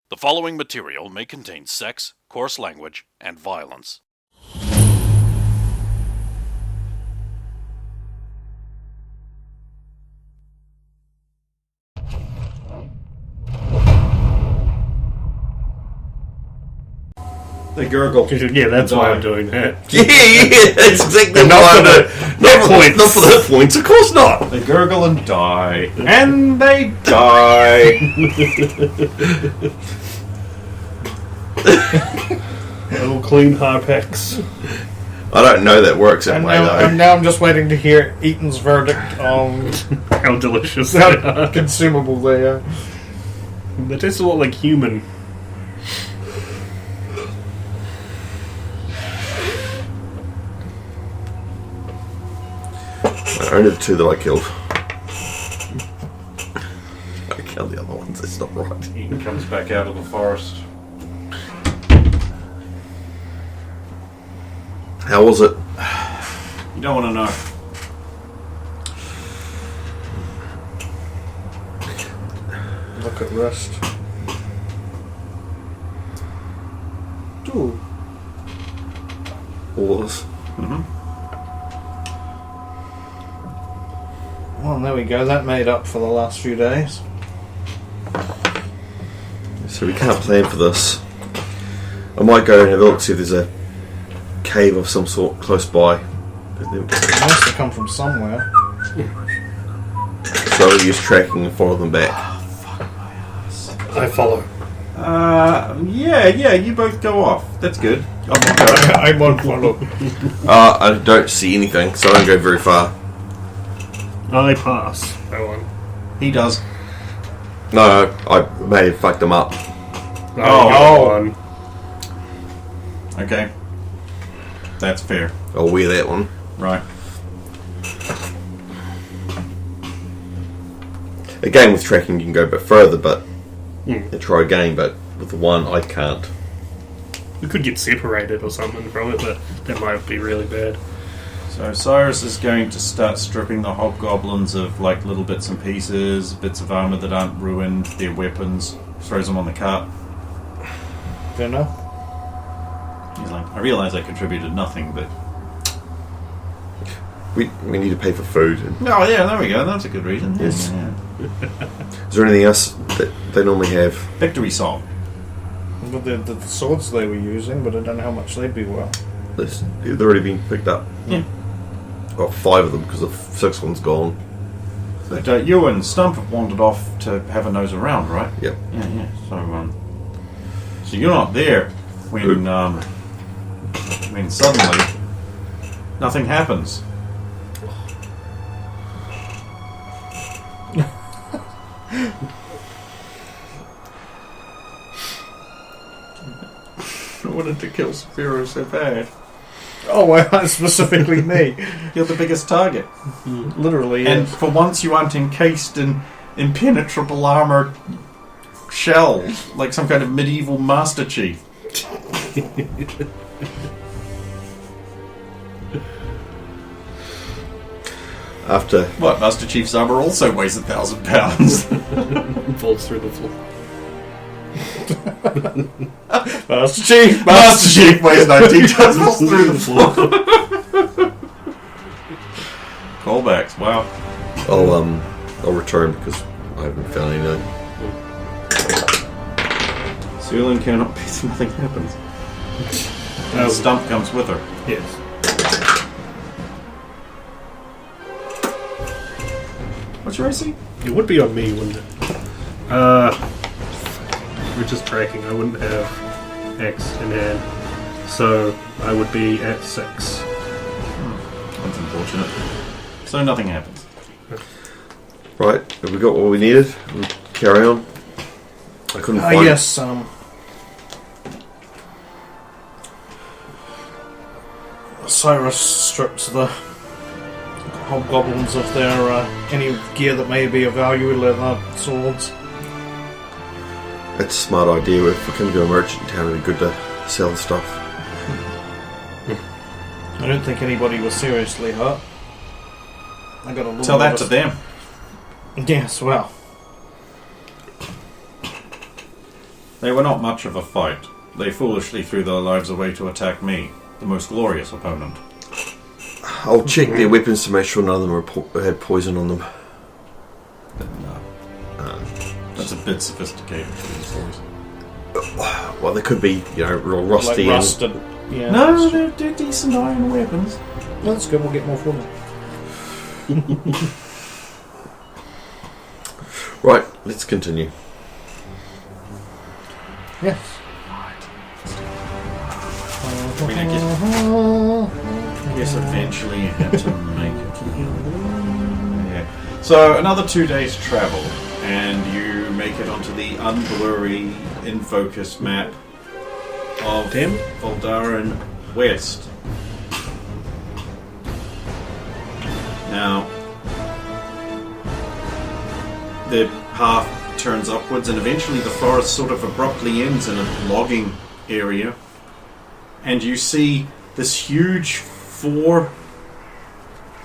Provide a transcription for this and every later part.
The following material may contain sex, coarse language, and violence. They gurgle. Yeah, that's why I'm doing that. Yeah, that's exactly Not for the points, of course not. They gurgle and die. And they die. Little clean Harpex. I don't know that works that way, though. And now I'm just waiting to hear Eaton's verdict on How delicious they how are. consumable they are. They taste a lot like human. Only the two that I killed. I killed the other ones, that's not right. Eaton comes back out of the forest. How was it? You don't want to know. Look at rest. Ooh. All this? Well, there we go. That made up for the last few days. So we can't plan for this. I might go and have a look, see if there's a cave of some sort close by. It must have come from somewhere. So I'll use tracking and follow them back. I follow. Yeah, you both go off. That's good. I won't follow. I don't see anything, so I don't go very far. I pass. That one. He does. No, I may have fucked them up. Oh. Okay. That's fair. I'll wear that one. Right. Again, with tracking you can go a bit further, but Hmm. try again, but with the one I can't. We could get separated or something from it, but that might be really bad. So Cyrus is going to start stripping the hobgoblins of like little bits and pieces, bits of armor that aren't ruined, their weapons, throws them on the cart. Don't know. He's like, I realise I contributed nothing, but... We need to pay for food. Oh yeah, there we go, that's a good reason. Yes. Yeah. Is there anything else that they normally have? Victory song. But the swords they were using, but I don't know how much they'd be worth. They've already been picked up. Yeah. Got 5 of them because the 6th one's gone. But you and Stump have wandered off to have a nose around, right? Yep. Yeah. So you're not there when suddenly nothing happens. I wanted to kill Sephiro so bad. Oh, well, specifically me. You're the biggest target. Literally, And yes. for once you aren't encased in impenetrable armor shells, like some kind of medieval Master Chief. After What, Master Chief's armor also weighs 1,000 pounds. Falls through the floor. Master Chief! Master Chief weighs 19 tons, falls through the floor. Callbacks, wow. I'll return because I haven't found anything. Sulan cannot be, nothing happens. And Stump comes with her. Yes. What's your AC? It would be on me, wouldn't it? We're just tracking. I wouldn't have X in hand. So I would be at 6. That's unfortunate. So nothing happens. Right, have we got what we needed? We'll carry on. I couldn't find Yes, Cyrus stripped the hobgoblins of their any gear that may be of value, leather, swords. It's a smart idea. If we come to a merchant town, it'd be good to sell the stuff. I don't think anybody was seriously hurt. I got a little Tell that bit to of- them. Yes, well. They were not much of a fight. They foolishly threw their lives away to attack me, the most glorious opponent. I'll check their weapons to make sure none of them had poison on them. But no. That's a bit sophisticated for these boys. Well, they could be, real rusty. Like rusted. Yeah. No, they're decent iron weapons. That's good. We'll get more from them. Right, let's continue. Yes. I mean, I guess eventually you have to make it. Yeah. So another 2 days travel, and you make it onto the unblurry, in focus map of Voldaran West. Now, the path turns upwards, and eventually the forest sort of abruptly ends in a logging area. And you see this huge 4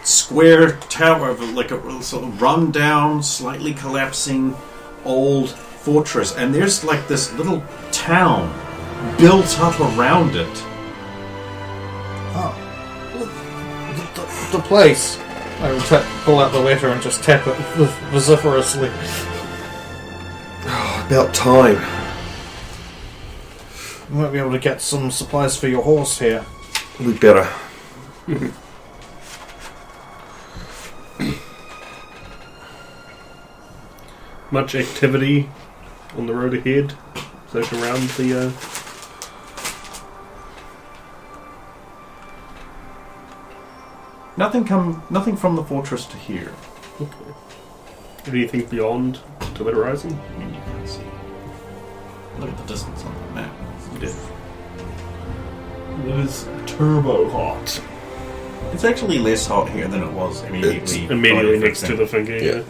square tower of like a sort of run down, slightly collapsing old fortress. And there's like this little town built up around it. Oh. The place. I will pull out the letter and just tap it vociferously. About time. You might be able to get some supplies for your horse here. We better. Much activity on the road ahead. So around the. Nothing from the fortress to here. Okay. Anything beyond to the horizon? I mean, you can see. Look at the distance on the map. It is turbo hot. It's actually less hot here than it was immediately. Immediately next to the finger. Yeah.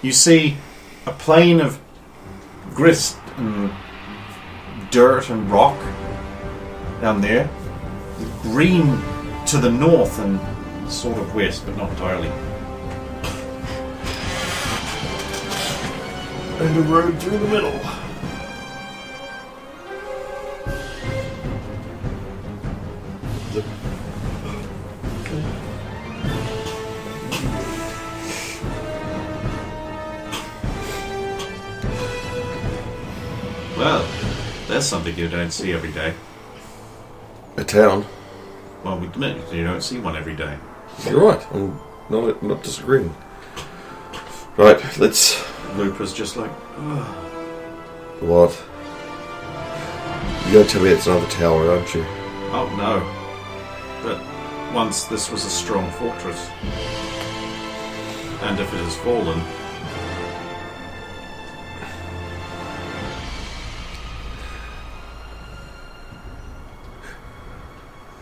You see a plain of grist and dirt and rock down there. Green to the north and sort of west, but not entirely. And a road through the middle. Well, that's something you don't see every day. A town. Well, we admit you don't see one every day. You're right. I'm not disagreeing. Right, let's. Looper's just like, What? You're gonna tell me it's another tower, aren't you? oh no. But once this was a strong fortress. And if it has fallen,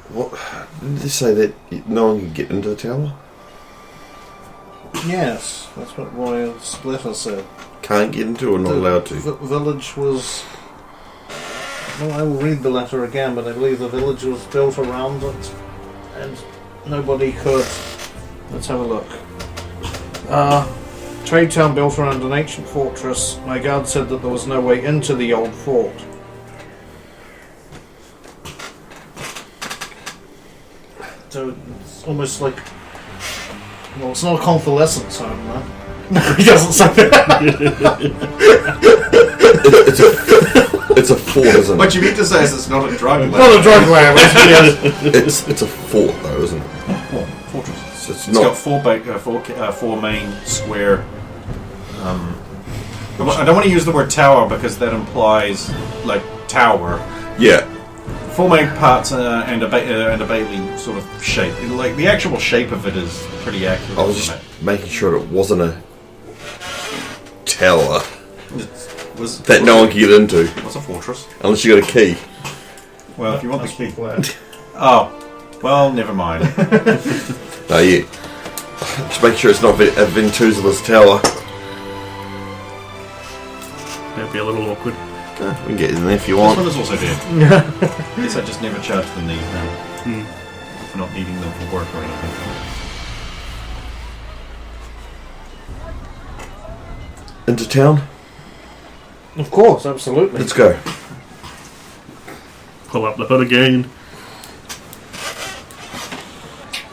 What? Didn't they say that no one can get into the tower? Yes, that's what Royal Splitter said. Can't get into or not allowed to? The village was... Well, I will read the letter again, but I believe the village was built around it, and nobody could... Let's have a look. Trade town built around an ancient fortress. My guard said that there was no way into the old fort. So it's almost like... Well, it's not a convalescent home, man. No, he doesn't say that. It's a fort, isn't it? what you mean to say is it's not a drug lab. Not a drug lab, It's a fort, though, isn't it? Fortress. So it's It's not. got four main square. I don't want to use the word tower because that implies like tower. Yeah. 4 main parts and a Bailey sort of shape. Like the actual shape of it is pretty accurate. I was just making sure it wasn't a tower that no one can get into What's a fortress? unless you got a key. Well, if you want the key. flat. Oh, well, never mind. No, yeah. Just make sure it's not a Ventuza's tower. That'd be a little awkward. We can get in there if you This want. one is also dead. Guess I just never charge the knees now. For not needing them for work or anything. Into town? Of course, absolutely. Let's go. Pull up the hood again.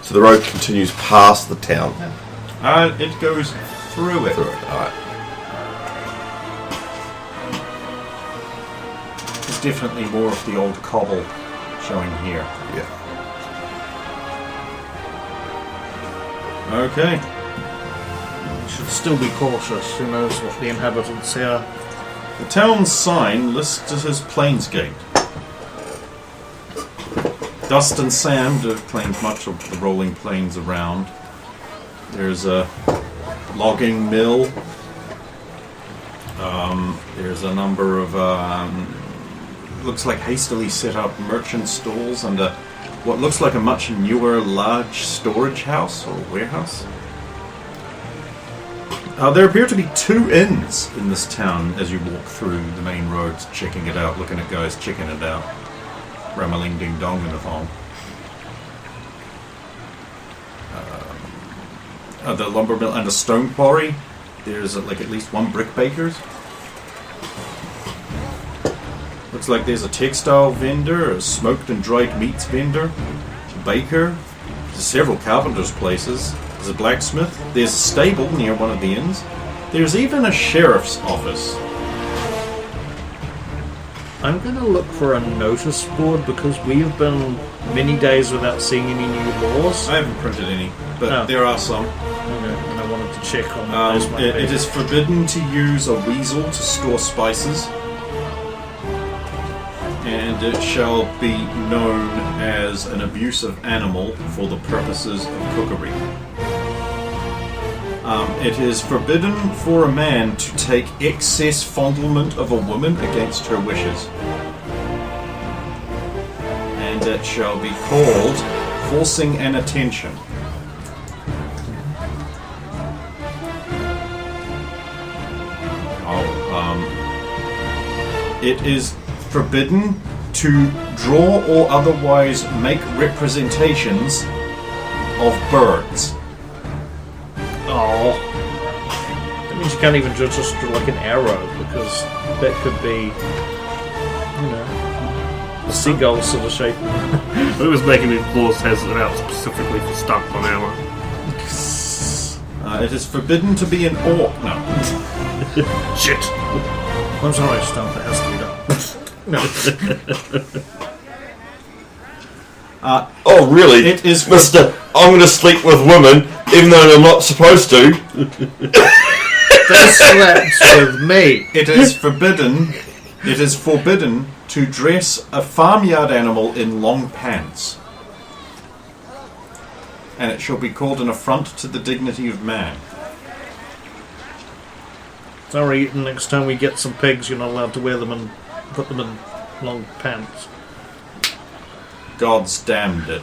So the road continues past the town. It goes through it. Alright. There's definitely more of the old cobble showing here. Yeah. Okay. Should still be cautious. Who knows what the inhabitants here. The town's sign lists it as Plainsgate. Dust and sand have claimed much of the rolling plains around. There's a logging mill. There's a number of looks like hastily set up merchant stalls and what looks like a much newer large storage house or warehouse. There appear to be 2 inns in this town as you walk through the main roads, checking it out, looking at guys checking it out. Ramaling ding dong in the thong. The lumber mill and a stone quarry. There's like at least 1 brick baker's. Looks like there's a textile vendor, a smoked and dried meats vendor, a baker. There's several carpenters' places. There's a blacksmith. There's a stable near one of the inns. There's even a sheriff's office. I'm going to look for a notice board because we have been many days without seeing any new laws. I haven't printed any, but Oh. there are some. Okay, and I wanted to check on those. It is forbidden to use a weasel to store spices, and it shall be known as an abusive animal for the purposes of cookery. It is forbidden for a man to take excess fondlement of a woman against her wishes. And it shall be called forcing an attention. It is forbidden to draw or otherwise make representations of birds. Oh. That means you can't even just draw like an arrow because that could be, you know, a seagull sort of shape. It was making these laws has it out specifically for stuck on arrow. It is forbidden to be an orc. No. Shit. I'm sorry, stuff that has to be done. No. Oh, really? It is Mister, I'm going to sleep with women, even though I'm not supposed to. They slept with me. It is forbidden. It is forbidden to dress a farmyard animal in long pants, and it shall be called an affront to the dignity of man. Sorry, next time we get some pigs, you're not allowed to wear them and put them in long pants. God's damned it.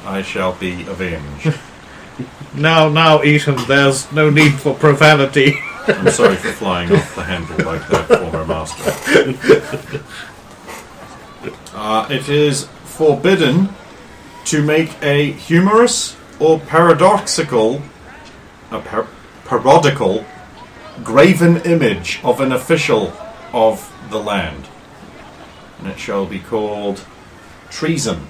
I shall be avenged. Now, Ethan, there's no need for profanity. I'm sorry for flying off the handle like that, former master. It is forbidden to make a humorous or parodical graven image of an official of the land. And it shall be called treason.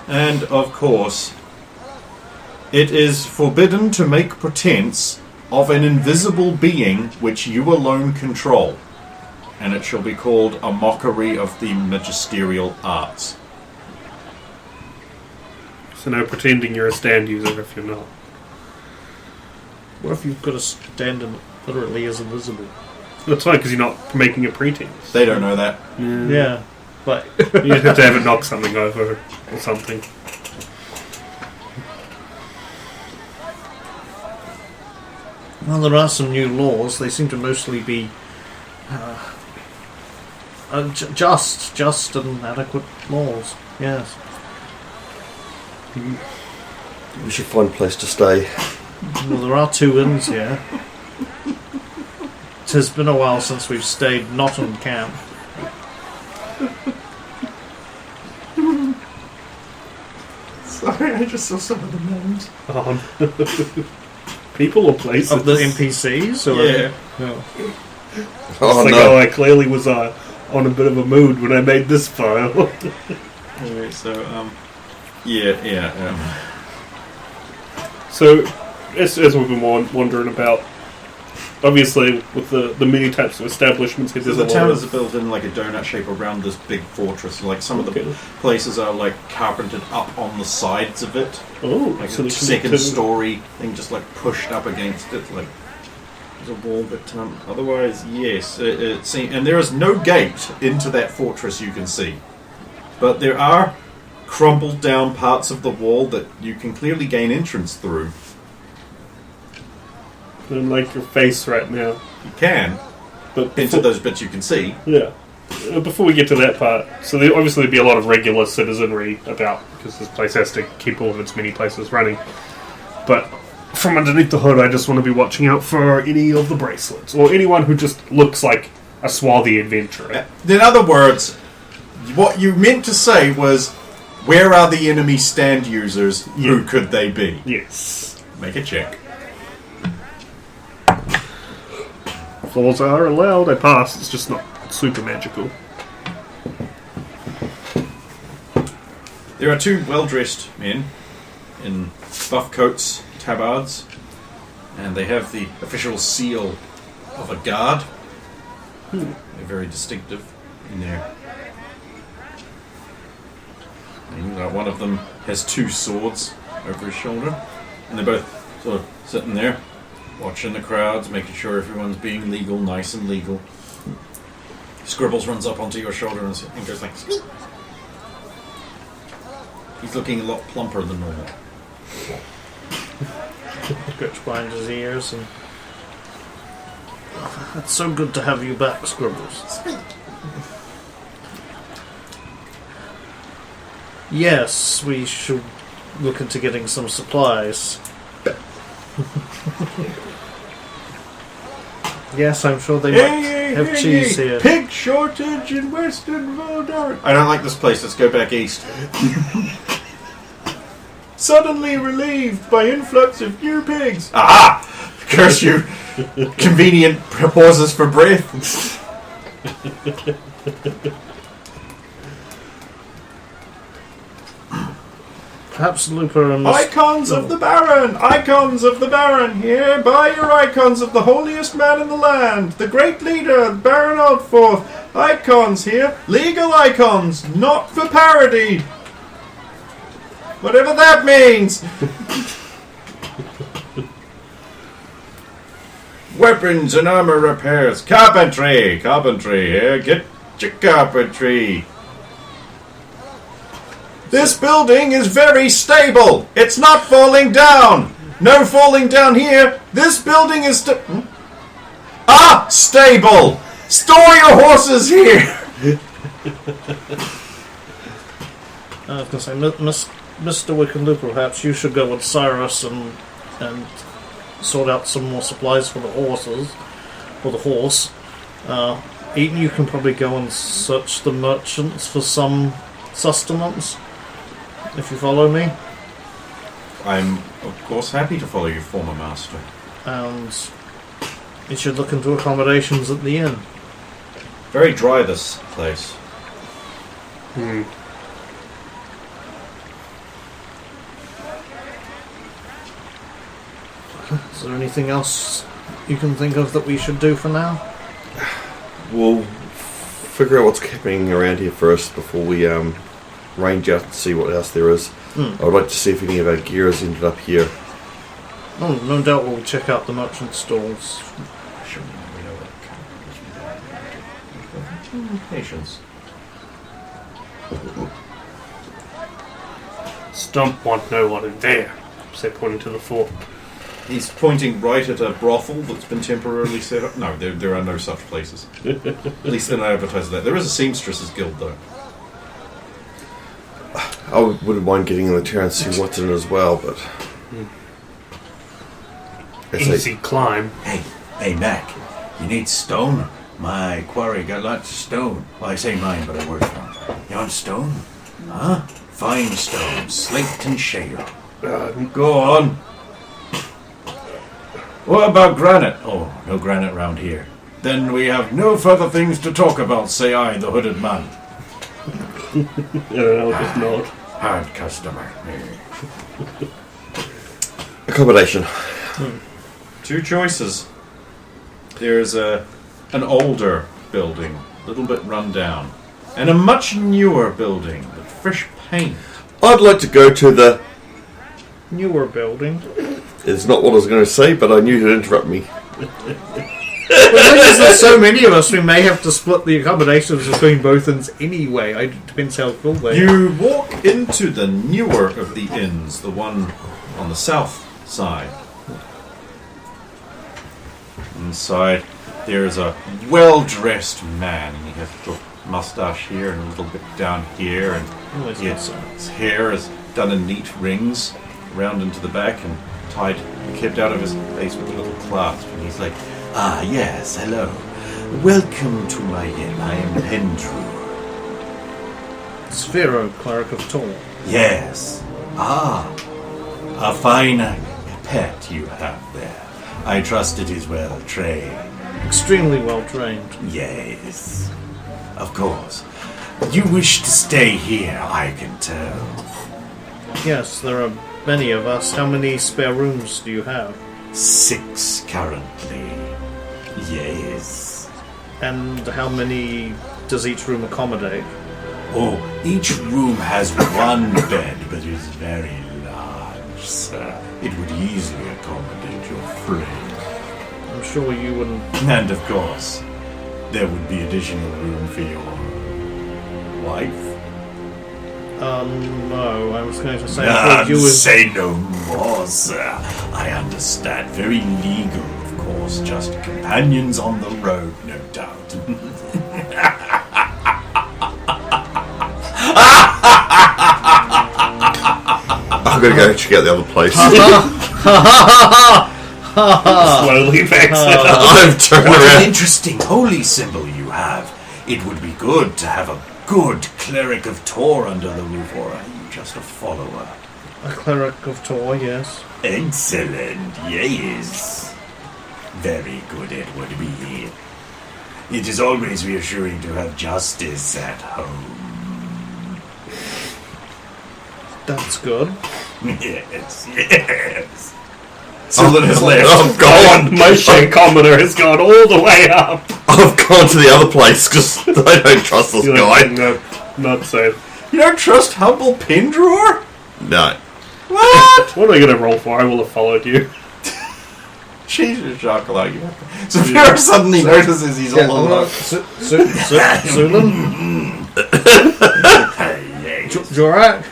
And, of course, it is forbidden to make pretense of an invisible being which you alone control. And it shall be called a mockery of the magisterial arts. So no pretending you're a stand user if you're not. What if you've got to stand and literally is invisible? That's fine because you're not making a pretense. They don't know that. Yeah, but You just have to have it knock something over or something. well, there are some new laws. They seem to mostly be just and adequate laws. Yes. We should find a place to stay. Well, there are 2 inns here. It has been a while since we've stayed not in camp. Sorry, I just saw some of the names. People or places? Of the NPCs? Or Yeah. No. Oh Like, no! I clearly was on a bit of a mood when I made this file. Alright, so, yeah. So, as we've been wondering about, obviously, with the many types of establishments, So there's the a lot town of... is built in like a donut shape around this big fortress. Like some of the Okay. places are like carpented up on the sides of it. Oh, Like so a there's second story thing just like pushed up against it. Like there's a wall, but otherwise, yes. And there is no gate into that fortress you can see. But there are crumbled down parts of the wall that you can clearly gain entrance through. And like your face right now. You can. But Into those bits you can see. Yeah. Before we get to that part, so there obviously be a lot of regular citizenry about, because this place has to keep all of its many places running. But from underneath the hood, I just want to be watching out for any of the bracelets, or anyone who just looks like a swarthy adventurer. In other words, what you meant to say was, where are the enemy stand users? Who Yeah. could they be? Yes. Make a check. Flaws are allowed, I passed, it's just not super magical. There are two well-dressed men in buff coats, tabards, and they have the official seal of a guard. They're very distinctive in there. And one of them has two swords over his shoulder, and they're both sort of sitting there, watching the crowds, making sure everyone's being legal, nice and legal. Scribbles runs up onto your shoulder and goes like, "Squeak." He's looking a lot plumper than normal. Scratch behind his ears and... It's so good to have you back, Scribbles. Yes, we should look into getting some supplies. Yes, I'm sure they might have cheese here. Pig shortage in Western Voldar. I don't like this place. Let's go back east. Suddenly relieved by influx of new pigs. Aha! Curse you! Convenient pauses for breath. Perhaps Looper and Icons of the Baron! Icons of the Baron! Here, buy your icons of the holiest man in the land, the great leader, Baron Outforth. Icons here, legal icons, not for parody. Whatever that means. Weapons and armor repairs, carpentry here, get your carpentry. This building is very stable. It's not falling down. No falling down here. This building is stable. Store your horses here. I was going to say, Mr. Wickenloop, perhaps you should go with Cyrus and sort out some more supplies for the horses, or the horse. Eaton, you can probably go and search the merchants for some sustenance, if you follow me. I'm, of course, happy to follow your former master. And you should look into accommodations at the inn. Very dry, this place. Is there anything else you can think of that we should do for now? We'll figure out what's happening around here first before we range out and see what else there is. I would like to see if any of our gear has ended up here. Oh, no doubt we'll check out the merchant stalls. Patience. Stump want no one in there, say, pointing to the fort. He's pointing right at a brothel that's been temporarily set up. No, there are no such places. At least they're not advertised that. There is a seamstresses guild, though. I wouldn't mind getting in the town and see what's in it as well, but... Easy climb. Hey, Mac, you need stone? My quarry got lots of stone. Well, I say mine, but I work for him. You want stone? Huh? Fine stone, slate and shale. Go on. What about granite? Oh, no granite round here. Then we have no further things to talk about, say I, the hooded man. I'll just nod. Hard customer. Accommodation. Two choices. There's an older building, a little bit run down, and a much newer building with fresh paint. I'd like to go to the... Newer building. It's not what I was going to say, but I knew you'd interrupt me. Well, because there's so many of us, we may have to split the accommodations between both inns anyway. It depends how full they are. You walk into the newer of the inns, the one on the south side. Inside, there's a well-dressed man. He has a little mustache here and a little bit down here, and his hair is done in neat rings round into the back and tied, kept out of his face with a little clasp. And he's like, Ah, yes, hello. Welcome to my inn. I am Pendrew. Sphero, Cleric of Tor. Yes. Ah, a fine pet you have there. I trust it is well trained. Extremely well trained. Yes. Of course. You wish to stay here, I can tell. Yes, there are many of us. How many spare rooms do you have? 6 currently. Yes. And how many does each room accommodate? Oh, each room has one bed, but it is very large, sir. It would easily accommodate your friend. I'm sure you wouldn't... And of course, there would be additional room for your wife. No, I was going to say... I thought you would... Say no more, sir. I understand. Very legal, of course. Just companions on the road, no doubt. I'm going to go check out the other place. Slowly backs it up. I've turned What an around. interesting holy symbol you have. It would be good to have a good cleric of Tor under the roof, or are you just a follower? A Cleric of Tor, yes. Excellent, yes. Very good, it would be. It is always reassuring to have justice at home. That's good. Yes, yes. Solid has left. I've gone. My shankometer has gone all the way up. I've gone to the other place because I don't trust this You're guy. like, no, not safe. You don't trust humble Pendrew? No. What? What are you going to roll for? I will have followed you. Jesus, Jor-Karroc. Saphira suddenly notices he's all alone. Sulan? Jorak?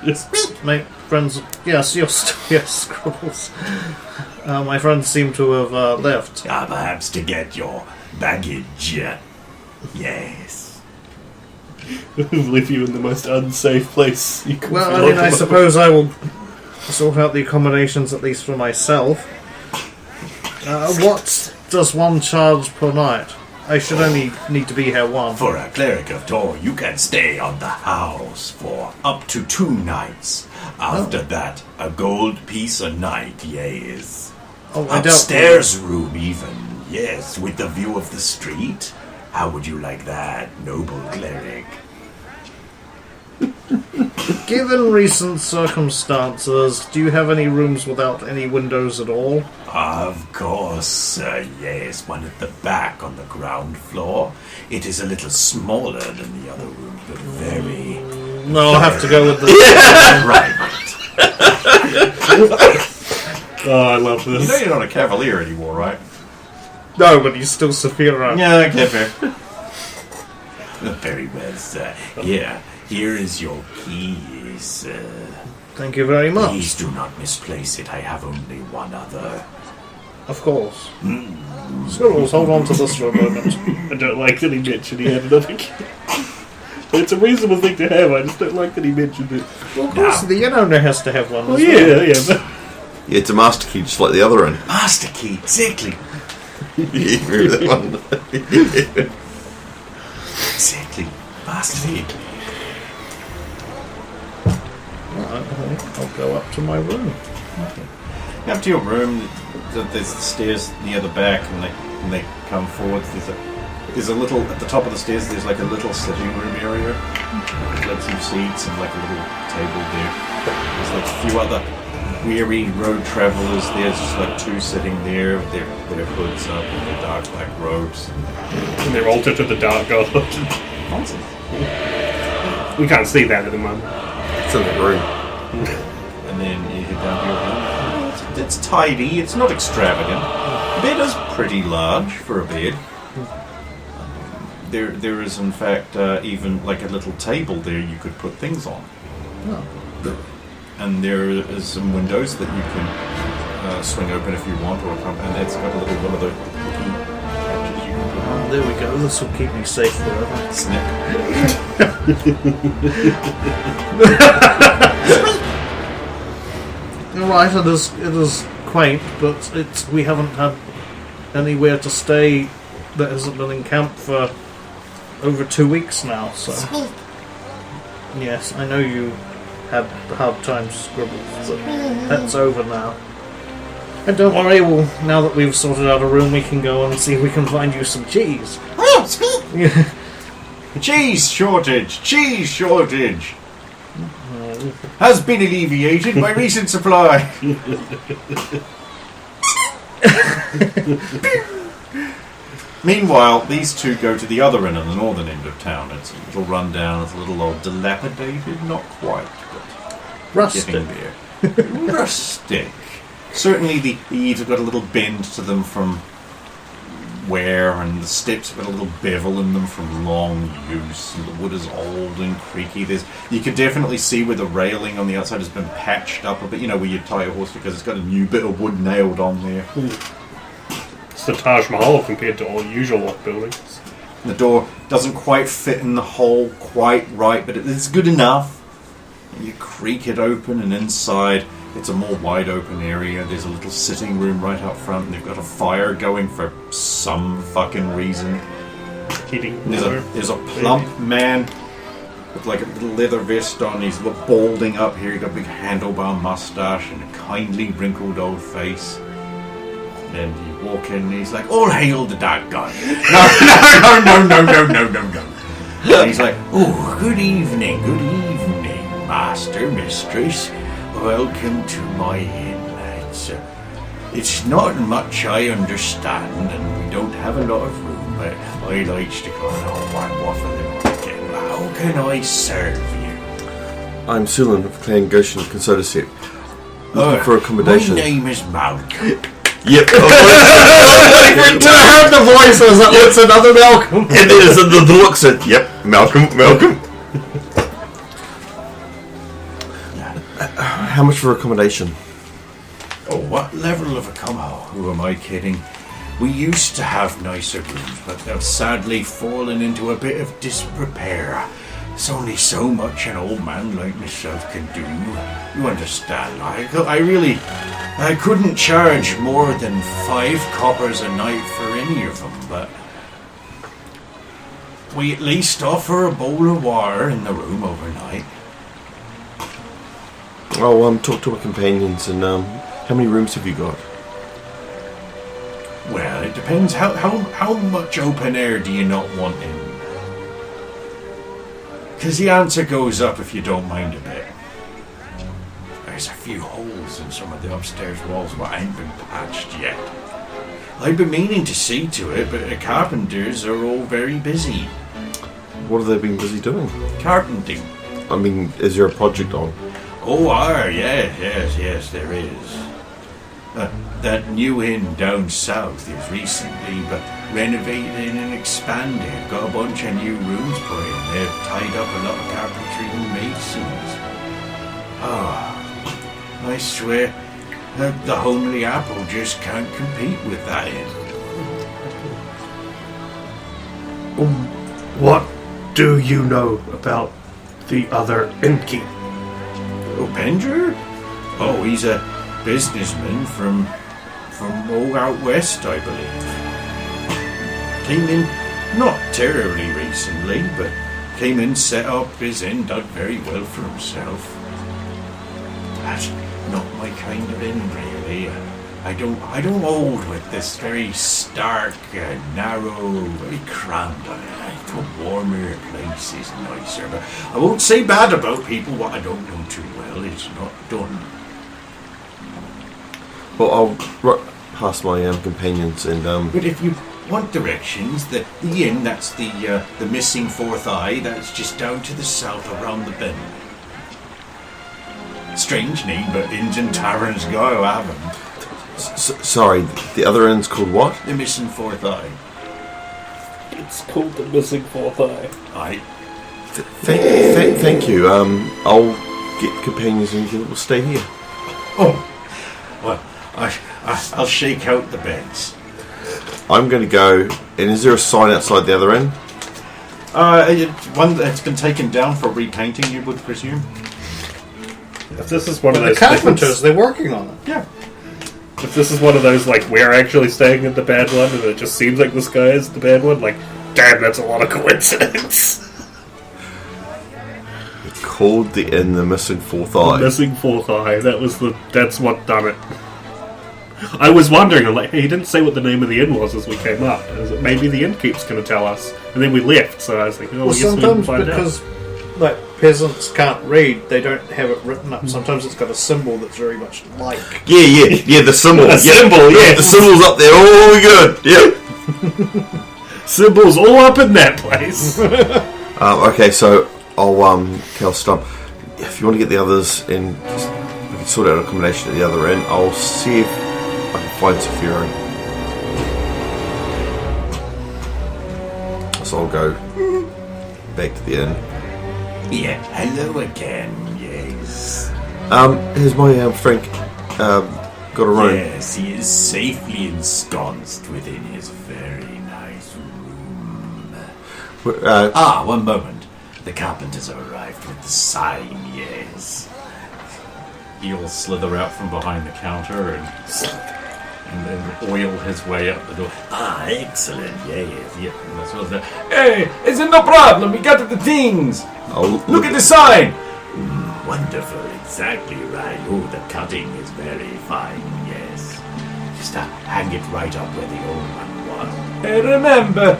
Yes. My friends... Yes, yes, Scribbles. My friends seem to have left. Perhaps to get your baggage. Yes. Leave you in the most unsafe place you can. Well, feel I mean, I like. suppose I will sort out the accommodations at least for myself. What does one charge per night? I should only need to be here one. For a cleric of Tor, you can stay on the house for up to 2 nights. After that, a gold piece a night, yes. Oh, I doubt... Upstairs room even, yes, with the view of the street. How would you like that, noble cleric? Given recent circumstances, do you have any rooms without any windows at all? Of course, yes, one at the back on the ground floor. It is a little smaller than the other room, but very No, I'll have to go with the... private. Oh, I love You know this. you're not a cavalier anymore, right? No, but he's still Saphira. Yeah, okay, fair. Very well, sir. Here is your keys. Thank you very much. Please do not misplace it. I have only one other. Of course. Scribbles, hold on to this for a moment. I don't like that he mentioned he had another key. It's a reasonable thing to have, I just don't like that he mentioned it. Well, of course, the inn owner has to have one Well, as well. yeah, but Yeah, it's a master key just like the other end. Master key, exactly. You remember that one? Exactly. Master key. I'll go up to my room. You up to your room. There's the stairs near the back, and they come forward. There's a little at the top of the stairs. There's like a little sitting room area, like some seats and like a little table there. There's like a few other weary road travelers. There's just like two sitting there with their hoods up and their dark black robes. And they're altered to the dark god. Nonsense. We can't see that at the moment. It's in the room. And then you head down to your room. It's tidy. It's not extravagant. The bed is pretty large for a bed. There is in fact even like a little table there you could put things on. Oh. And there is some windows that you can swing open if you want, and it's got a little one of the couches you can put on. There we go. This will keep me safe forever. Snip. Right, it is quaint, but we haven't had anywhere to stay that hasn't been in camp for over 2 weeks now. So yes, I know you had hard times scribbles, but that's over now. And don't worry, now that we've sorted out a room, we can go and see if we can find you some cheese. Cheese shortage! Cheese shortage! Has been alleviated by recent supply. Meanwhile, these two go to the other end, on the northern end of town. It's a little rundown, it's a little old dilapidated, not quite, but Rustic. getting there. Rustic. Certainly the eaves have got a little bend to them from wear, and the steps have got a little bevel in them from long use, and the wood is old and creaky. You can definitely see where the railing on the outside has been patched up a bit, where you tie a horse, because it's got a new bit of wood nailed on there. It's the Taj Mahal compared to all usual buildings. The door doesn't quite fit in the hole quite right, but it's good enough. You creak it open, and inside it's a more wide open area. There's a little sitting room right out front, and they've got a fire going for some fucking reason. Heating. There's a plump man with like a little leather vest on. He's balding up here. He's got a big handlebar mustache and a kindly wrinkled old face. And you walk in, and he's like, "All hail the dark god!" No. And he's like, "Oh, good evening, master, mistress. Welcome to my inn. It's not much I understand, and we don't have a lot of room, but I like to go on waffle again. How can I serve you?" I'm Sulan of Clan Goshen Consodaset. Looking for accommodation. My name is Malcolm. Yep. To have the voices that looks another Malcolm. And there's the looks at, yep, Malcolm. How much for accommodation? Oh, what level of who am I kidding? We used to have nicer rooms, but they've sadly fallen into a bit of disrepair. There's only so much an old man like myself can do. You understand? I couldn't charge more than 5 coppers a night for any of them, but we at least offer a bowl of water in the room overnight. Oh, talk to my companions, and how many rooms have you got? Well, it depends. How much open air do you not want in? Because the answer goes up if you don't mind a bit. There's a few holes in some of the upstairs walls but ain't been patched yet. I've been meaning to see to it, but the carpenters are all very busy. What have they been busy doing? Carpenting. I mean, is there a project on? Oh, yes, there is. That new inn down south is recently but renovated and expanded. Got a bunch of new rooms put in. They've tied up a lot of carpentry and masons. I swear that the homely apple just can't compete with that inn. What do you know about the other innkeep? Oh, Bender? Oh, he's a businessman from all out west, I believe. Came in not terribly recently, but came in, set up his inn, done very well for himself. That's not my kind of inn, really. I don't hold with this very stark, narrow, very cramped. I thought warmer places nicer, but I won't say bad about people what I don't know too well. It's not done. Well, I'll past my companions and But if you want directions, the inn, that's the missing fourth eye, that's just down to the south around the bend. Strange name, but inns and taverns go have them. sorry, the other end's called what? The missing fourth eye. It's called the missing fourth eye. Aye. Thank you. I'll get companions and we'll stay here. Oh, well, I'll shake out the beds. I'm going to go. And is there a sign outside the other end? One that's been taken down for repainting, you would presume. If this is one of The those carpenters, they're working on it. Yeah. if this is one of those like we're actually staying at the bad one and it just seems like this guy is the bad one, like damn, that's a lot of coincidence. Called the inn the missing fourth The eye. missing fourth eye. That's what done it. I was wondering, I'm like, hey, he didn't say what the name of the inn was as we came up. Is it maybe the innkeep's going to tell us? And then we left, so I was like, oh, Well, I guess we can sometimes find because out. like peasants can't read, they don't have it written up. Sometimes it's got a symbol that's very much like. Yeah, the symbol. A symbol, yeah. The symbol's up there. Oh, we good. Yep. Symbols all up in that place. Okay, so I'll tell Stump, if you want to get the others in, we can sort out accommodation at the other end. I'll see if I can find Saphira. So I'll go back to the inn. Yeah, hello again, yes. Here's my friend. Got a room. Yes, he is safely ensconced within his very nice room. One moment. The carpenters have arrived with the sign, yes. He'll slither out from behind the counter and then oil his way up the door. Excellent, yes. Yeah, and that's what hey, it's no problem. We got the things. Look at the sign. Wonderful, exactly right. Oh, the cutting is very fine, yes. Just hang it right up where the old one was. Remember,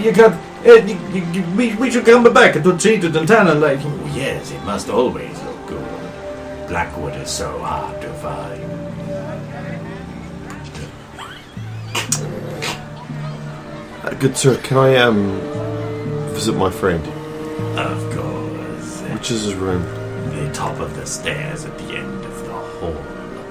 you got. We should come back to see the Dantana like. Oh, yes, it must always look good. Blackwood is so hard to find. Good sir, can I visit my friend? Of course. Which is his room? The top of the stairs at the end of the hall.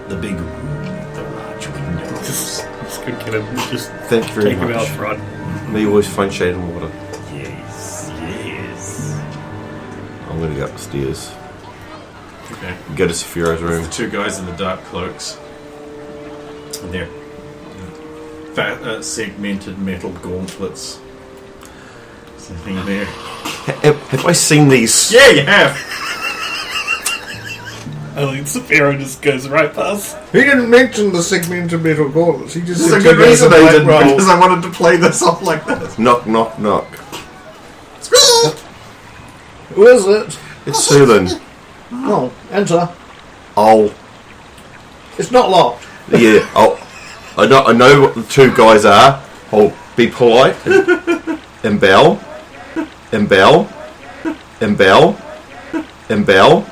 The big room with the large windows. Just gonna get him. Just Thank you very take him much. out front. May you always find shade and water. Yes. I'm going to go upstairs. Okay. Go to Saphira's The room. two guys in the dark cloaks. And they're fat, segmented metal gauntlets. Sitting there. Have I seen these? Yeah, you have. I think Saphira just goes right past. He didn't mention the segmented metal gauntlets. He just There's said a good two guys reason in they black didn't, robes. because I wanted to play this off like this. Knock, knock, knock. Who is it? It's Sulan. Oh, enter. Oh, It's not locked. yeah. I know what the two guys are. I'll be polite and bow, and bow, and bow, and bow,